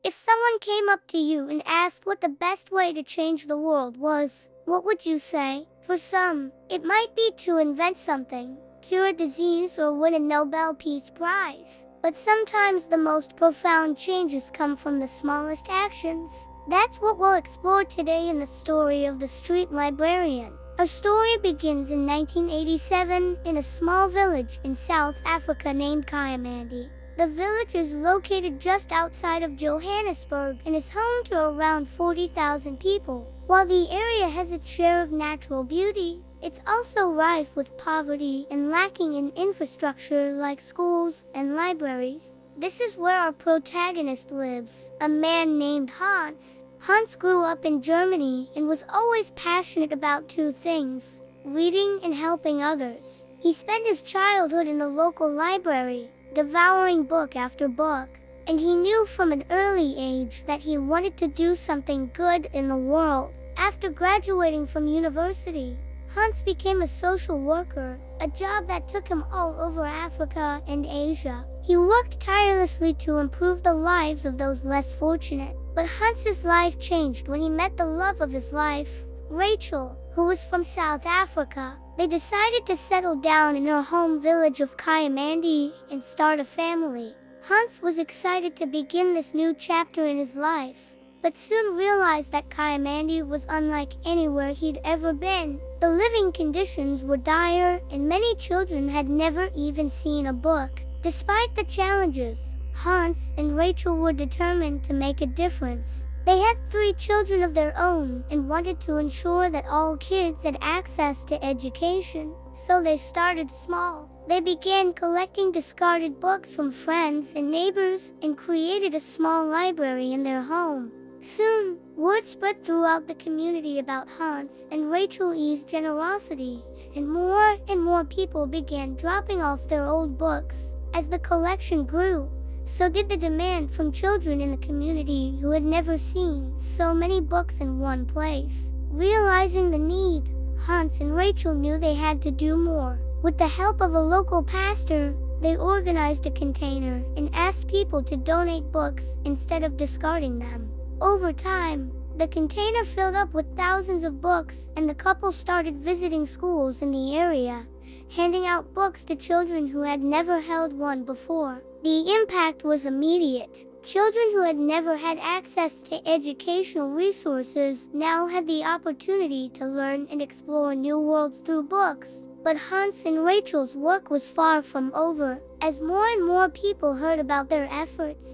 If someone came up to you and asked what the best way to change the world was, what would you say? For some, it might be to invent something, cure a disease, or win a Nobel Peace Prize. But sometimes the most profound changes come from the smallest actions. That's what we'll explore today in the story of the Street Librarian. Our story begins in 1987 in a small village in South Africa named Kayamandi. The village is located just outside of Johannesburg and is home to around 40,000 people. While the area has its share of natural beauty, it's also rife with poverty and lacking in infrastructure like schools and libraries. This is where our protagonist lives, a man named Hans. Hans grew up in Germany and was always passionate about two things: reading and helping others. He spent his childhood in the local library, devouring book after book, and he knew from an early age that he wanted to do something good in the world. After graduating from university, Hans became a social worker, a job that took him all over Africa and Asia. He worked tirelessly to improve the lives of those less fortunate. But Hans's life changed when he met the love of his life, Rachel, who was from South Africa. They decided to settle down in her home village of Kayamandi and start a family. Hans was excited to begin this new chapter in his life, but soon realized that Kayamandi was unlike anywhere he'd ever been. The living conditions were dire, and many children had never even seen a book. Despite the challenges, Hans and Rachel were determined to make a difference. They had 3 children of their own and wanted to ensure that all kids had access to education, so they started small. They began collecting discarded books from friends and neighbors and created a small library in their home. Soon, word spread throughout the community about Hans and Rachel's generosity, and more people began dropping off their old books. As the collection grew, so did the demand from children in the community who had never seen so many books in one place. Realizing the need, Hans and Rachel knew they had to do more. With the help of a local pastor, they organized a container and asked people to donate books instead of discarding them. Over time, the container filled up with thousands of books, and the couple started visiting schools in the area, handing out books to children who had never held one before. The impact was immediate. Children who had never had access to educational resources now had the opportunity to learn and explore new worlds through books. But Hans and Rachel's work was far from over. As more and more people heard about their efforts,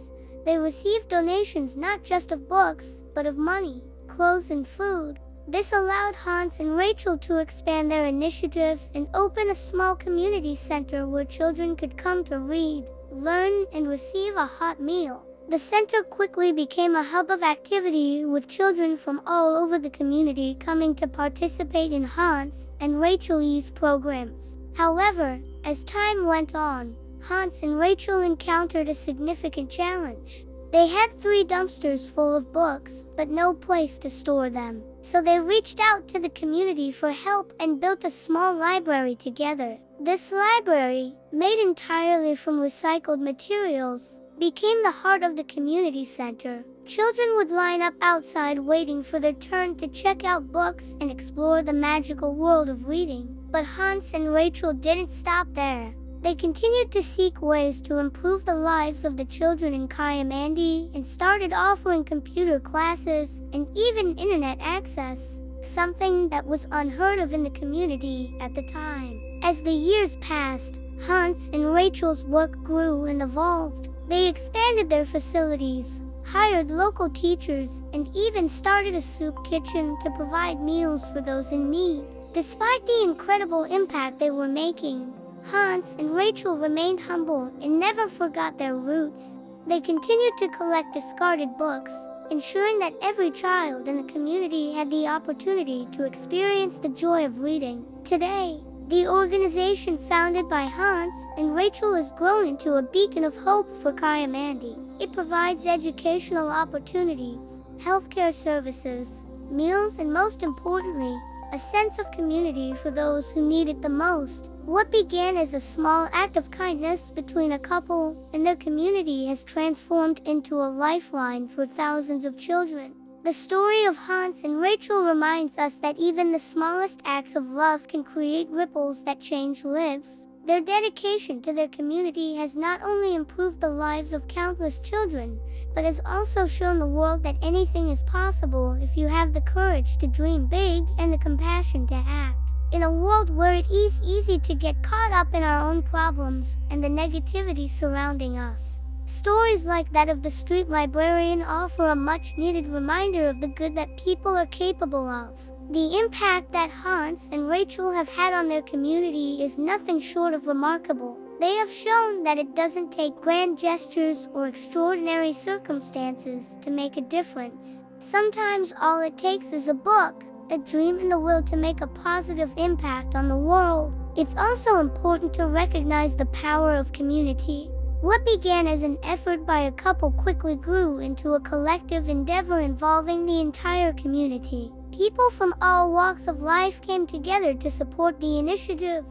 they received donations not just of books, but of money, clothes, and food. This allowed Hans and Rachel to expand their initiative and open a small community center where children could come to read, learn, and receive a hot meal. The center quickly became a hub of activity, with children from all over the community coming to participate in Hans and Rachel's programs. However, as time went on, Hans and Rachel encountered a significant challenge. They had 3 dumpsters full of books, but no place to store them. So they reached out to the community for help and built a small library together. This library, made entirely from recycled materials, became the heart of the community center. Children would line up outside waiting for their turn to check out books and explore the magical world of reading. But Hans and Rachel didn't stop there. They continued to seek ways to improve the lives of the children in Kayamandi and started offering computer classes and even internet access, something that was unheard of in the community at the time. As the years passed, Hans and Rachel's work grew and evolved. They expanded their facilities, hired local teachers, and even started a soup kitchen to provide meals for those in need. Despite the incredible impact they were making, Hans and Rachel remained humble and never forgot their roots. They continued to collect discarded books, ensuring that every child in the community had the opportunity to experience the joy of reading. Today, the organization founded by Hans and Rachel has grown into a beacon of hope for Kayamandi. It provides educational opportunities, healthcare services, meals, and most importantly, a sense of community for those who need it the most. What began as a small act of kindness between a couple and their community has transformed into a lifeline for thousands of children. The story of Hans and Rachel reminds us that even the smallest acts of love can create ripples that change lives. Their dedication to their community has not only improved the lives of countless children, but has also shown the world that anything is possible if you have the courage to dream big and the compassion to act. In a world where it is easy to get caught up in our own problems and the negativity surrounding us, stories like that of the Street Librarian offer a much-needed reminder of the good that people are capable of. The impact that Hans and Rachel have had on their community is nothing short of remarkable. They have shown that it doesn't take grand gestures or extraordinary circumstances to make a difference. Sometimes all it takes is a book, a dream, and the will to make a positive impact on the world. It's also important to recognize the power of community. What began as an effort by a couple quickly grew into a collective endeavor involving the entire community. People from all walks of life came together to support the initiative,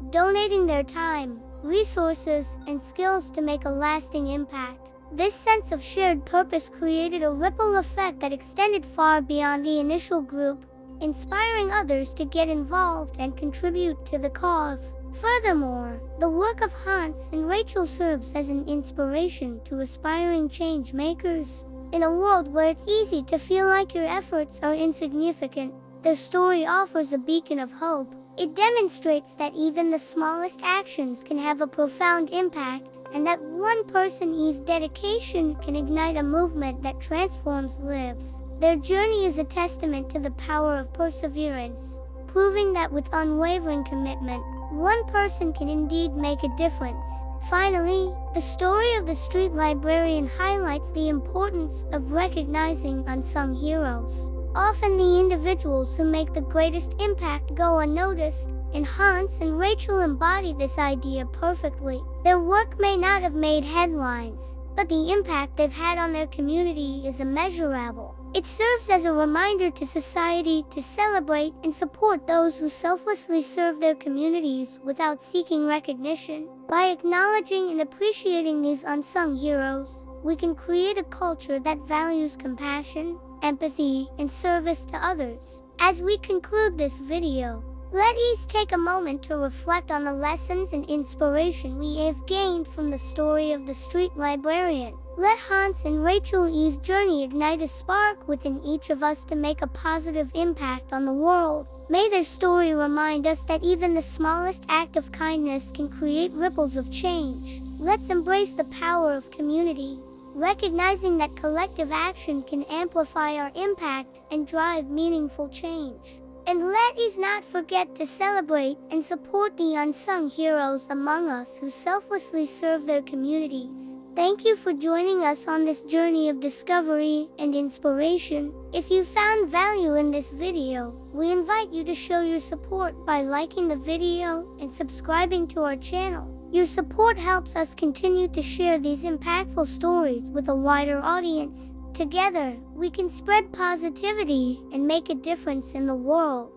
donating their time, resources, and skills to make a lasting impact. This sense of shared purpose created a ripple effect that extended far beyond the initial group, inspiring others to get involved and contribute to the cause. Furthermore, the work of Hans and Rachel serves as an inspiration to aspiring change makers. In a world where it's easy to feel like your efforts are insignificant, their story offers a beacon of hope. It demonstrates that even the smallest actions can have a profound impact, and that one person's dedication can ignite a movement that transforms lives. Their journey is a testament to the power of perseverance, proving that with unwavering commitment, one person can indeed make a difference. Finally, the story of the Street Librarian highlights the importance of recognizing unsung heroes. Often the individuals who make the greatest impact go unnoticed, and Hans and Rachel embody this idea perfectly. Their work may not have made headlines, but the impact they've had on their community is immeasurable. It serves as a reminder to society to celebrate and support those who selflessly serve their communities without seeking recognition. By acknowledging and appreciating these unsung heroes, we can create a culture that values compassion, empathy, and service to others. As we conclude this video, let us take a moment to reflect on the lessons and inspiration we have gained from the story of the Street Librarian. Let Hans and Rachel's journey ignite a spark within each of us to make a positive impact on the world. May their story remind us that even the smallest act of kindness can create ripples of change. Let's embrace the power of community, recognizing that collective action can amplify our impact and drive meaningful change. And let us not forget to celebrate and support the unsung heroes among us who selflessly serve their communities. Thank you for joining us on this journey of discovery and inspiration. If you found value in this video, we invite you to show your support by liking the video and subscribing to our channel. Your support helps us continue to share these impactful stories with a wider audience. Together, we can spread positivity and make a difference in the world.